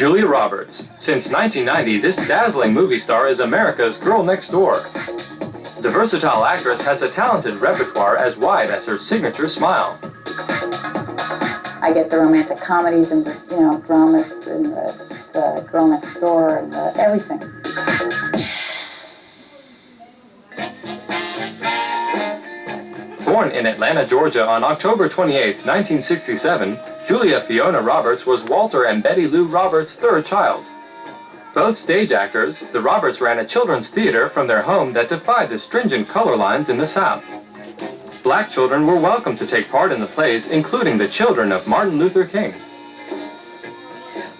Julia Roberts. Since 1990, this dazzling movie star is America's girl next door. The versatile actress has a talented repertoire as wide as her signature smile. I get the romantic comedies and the, dramas and the girl next door and everything. Born in Atlanta, Georgia on October 28, 1967, Julia Fiona Roberts was Walter and Betty Lou Roberts' third child. Both stage actors, the Roberts ran a children's theater from their home that defied the stringent color lines in the South. Black children were welcome to take part in the plays, including the children of Martin Luther King.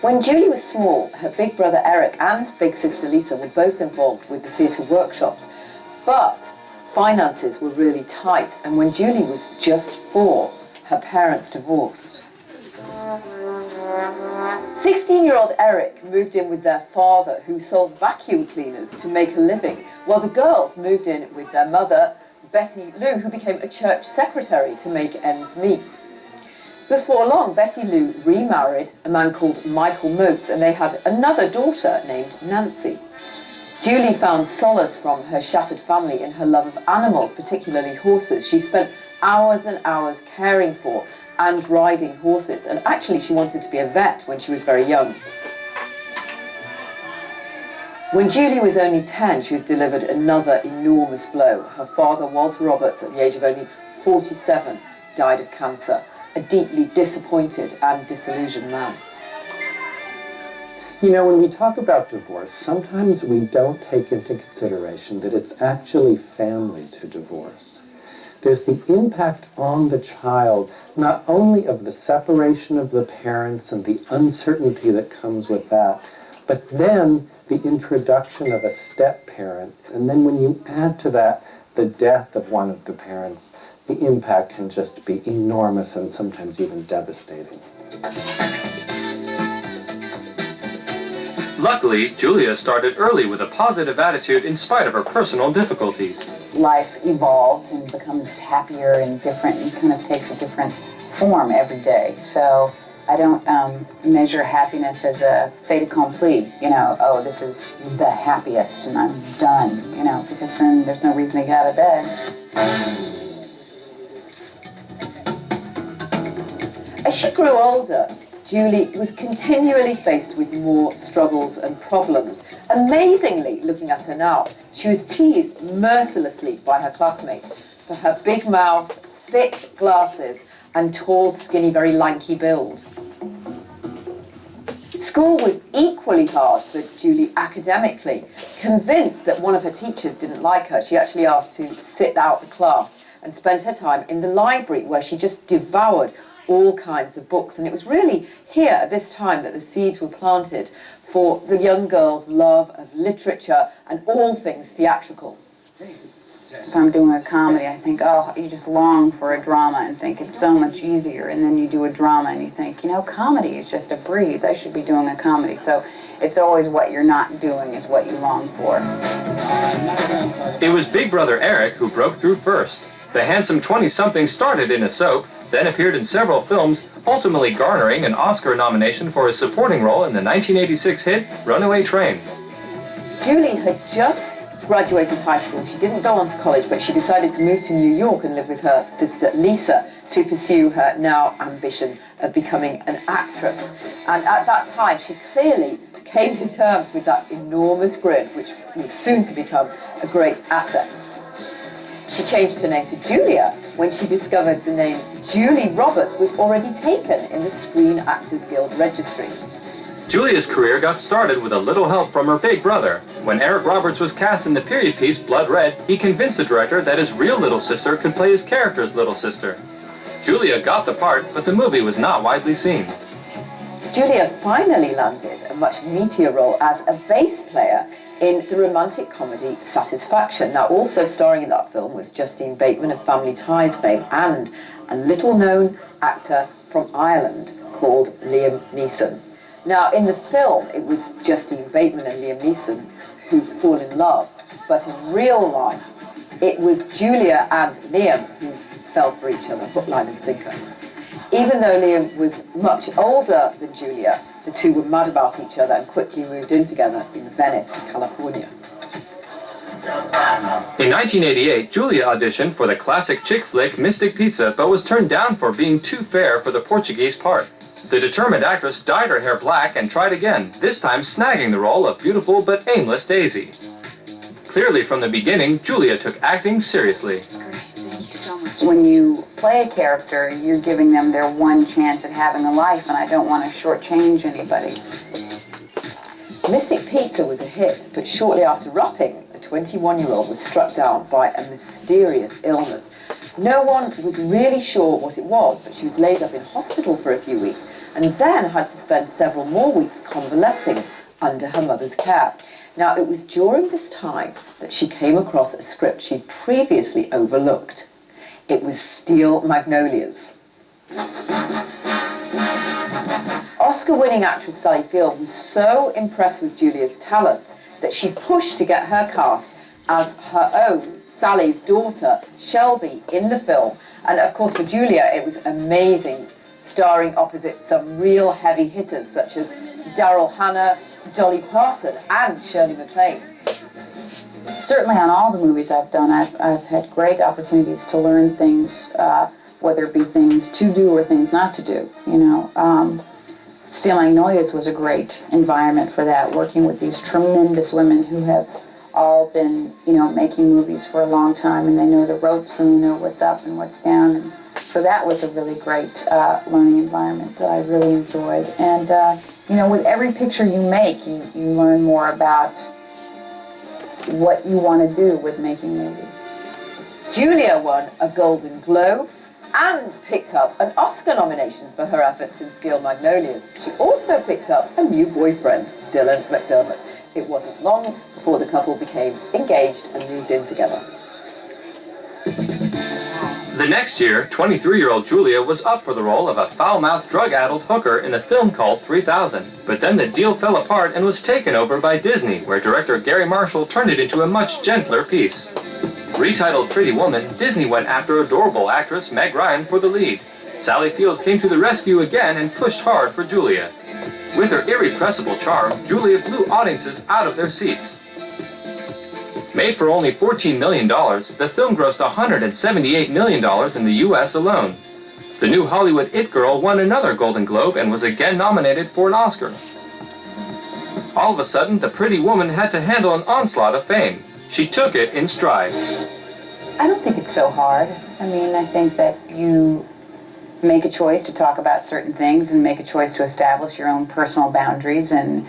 When Julie was small, her big brother Eric and big sister Lisa were both involved with the theatre workshops, but finances were really tight, and when Julie was just 4, her parents divorced. 16-year-old Eric moved in with their father, who sold vacuum cleaners to make a living, while the girls moved in with their mother, Betty Lou, who became a church secretary to make ends meet. Before long, Betty Lou remarried a man called Michael Motes, and they had another daughter named Nancy. Julie found solace from her shattered family in her love of animals, particularly horses. She spent hours and hours caring for and riding horses, and actually she wanted to be a vet when she was very young. When Julie was only 10, she was delivered another enormous blow. Her father, Walter Roberts, at the age of only 47, died of cancer, a deeply disappointed and disillusioned man. When we talk about divorce, sometimes we don't take into consideration that it's actually families who divorce. There's the impact on the child, not only of the separation of the parents and the uncertainty that comes with that, but then the introduction of a step-parent. And then when you add to that the death of one of the parents, the impact can just be enormous and sometimes even devastating. Luckily, Julia started early with a positive attitude in spite of her personal difficulties. Life evolves and becomes happier and different and kind of takes a different form every day. So I don't measure happiness as a fait accompli, oh, this is the happiest and I'm done, because then there's no reason to get out of bed. As she grew older, Julie was continually faced with more struggles and problems. Amazingly, looking at her now, she was teased mercilessly by her classmates for her big mouth, thick glasses, and tall, skinny, very lanky build. School was equally hard for Julie academically. Convinced that one of her teachers didn't like her, she actually asked to sit out the class and spent her time in the library, where she just devoured all kinds of books. And it was really here at this time that the seeds were planted for the young girl's love of literature and all things theatrical. If I'm doing a comedy, I think, oh, you just long for a drama and think it's so much easier. And then you do a drama and you think, comedy is just a breeze. I should be doing a comedy. So it's always what you're not doing is what you long for. It was big brother Eric who broke through first. The handsome 20-something started in a soap, then appeared in several films, ultimately garnering an Oscar nomination for his supporting role in the 1986 hit Runaway Train. Julie had just graduated high school. She didn't go on to college, but she decided to move to New York and live with her sister Lisa to pursue her now ambition of becoming an actress. And at that time, she clearly came to terms with that enormous grin, which was soon to become a great asset. She changed her name to Julia when she discovered the name Julie Roberts was already taken in the Screen Actors Guild registry. Julia's career got started with a little help from her big brother. When Eric Roberts was cast in the period piece Blood Red, he convinced the director that his real little sister could play his character's little sister. Julia got the part, but the movie was not widely seen. Julia finally landed a much meatier role as a bass player in the romantic comedy Satisfaction. Now, also starring in that film was Justine Bateman of Family Ties fame and a little-known actor from Ireland called Liam Neeson. Now, in the film, it was Justine Bateman and Liam Neeson who fall in love, but in real life, it was Julia and Liam who fell for each other, hook, line and sinker. Even though Liam was much older than Julia, The two were mad about each other and quickly moved in together in Venice, California. In 1988, Julia auditioned for the classic chick flick Mystic Pizza, but was turned down for being too fair for the Portuguese part. The determined actress dyed her hair black and tried again, this time snagging the role of beautiful but aimless Daisy. Clearly from the beginning, Julia took acting seriously. Thank you so much. When you play a character, you're giving them their one chance at having a life, and I don't want to shortchange anybody. Mystic Pizza was a hit, but shortly after wrapping, the 21-year-old was struck down by a mysterious illness. No one was really sure what it was, but she was laid up in hospital for a few weeks and then had to spend several more weeks convalescing under her mother's care. Now, it was during this time that she came across a script she'd previously overlooked. It was Steel Magnolias. Oscar-winning actress Sally Field was so impressed with Julia's talent that she pushed to get her cast as her own, Sally's daughter, Shelby, in the film. And of course for Julia it was amazing, starring opposite some real heavy hitters such as Daryl Hannah, Dolly Parton and Shirley MacLaine. Certainly on all the movies I've done, I've had great opportunities to learn things, whether it be things to do or things not to do, you know. Steel Magnolias was a great environment for that, working with these tremendous women who have all been, you know, making movies for a long time, and they know the ropes and they know what's up and what's down. And so that was a really great learning environment that I really enjoyed. And, you know, with every picture you make, you learn more about what you want to do with making movies. Julia won a Golden Globe and picked up an Oscar nomination for her efforts in Steel Magnolias. She also picked up a new boyfriend, Dylan McDermott. It wasn't long before the couple became engaged and moved in together. The next year, 23-year-old Julia was up for the role of a foul-mouthed, drug-addled hooker in a film called 3000. But then the deal fell apart and was taken over by Disney, where director Gary Marshall turned it into a much gentler piece. Retitled Pretty Woman, Disney went after adorable actress Meg Ryan for the lead. Sally Field came to the rescue again and pushed hard for Julia. With her irrepressible charm, Julia blew audiences out of their seats. Made for only $14 million, the film grossed $178 million in the US alone. The new Hollywood It Girl won another Golden Globe and was again nominated for an Oscar. All of a sudden, the pretty woman had to handle an onslaught of fame. She took it in stride. I don't think it's so hard. I mean, I think that you make a choice to talk about certain things and make a choice to establish your own personal boundaries and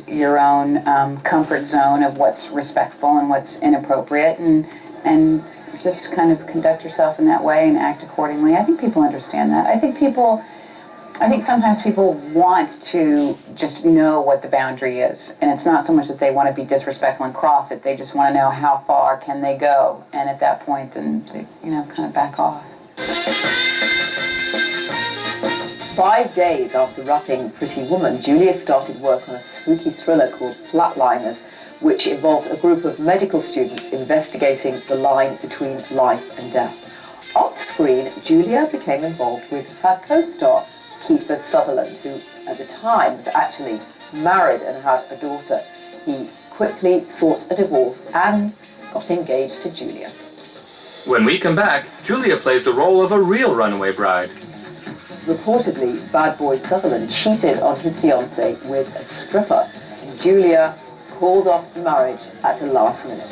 your own comfort zone of what's respectful and what's inappropriate, and just kind of conduct yourself in that way and act accordingly. I think people understand that. I think sometimes people want to just know what the boundary is, and it's not so much that they want to be disrespectful and cross it. They just want to know how far can they go, and at that point, then they, you know, kind of back off. 5 days after wrapping Pretty Woman, Julia started work on a spooky thriller called Flatliners, which involved a group of medical students investigating the line between life and death. Off-screen, Julia became involved with her co-star, Kiefer Sutherland, who at the time was actually married and had a daughter. He quickly sought a divorce and got engaged to Julia. When we come back, Julia plays the role of a real runaway bride. Reportedly, bad boy Sutherland cheated on his fiancée with a stripper, and Julia called off the marriage at the last minute.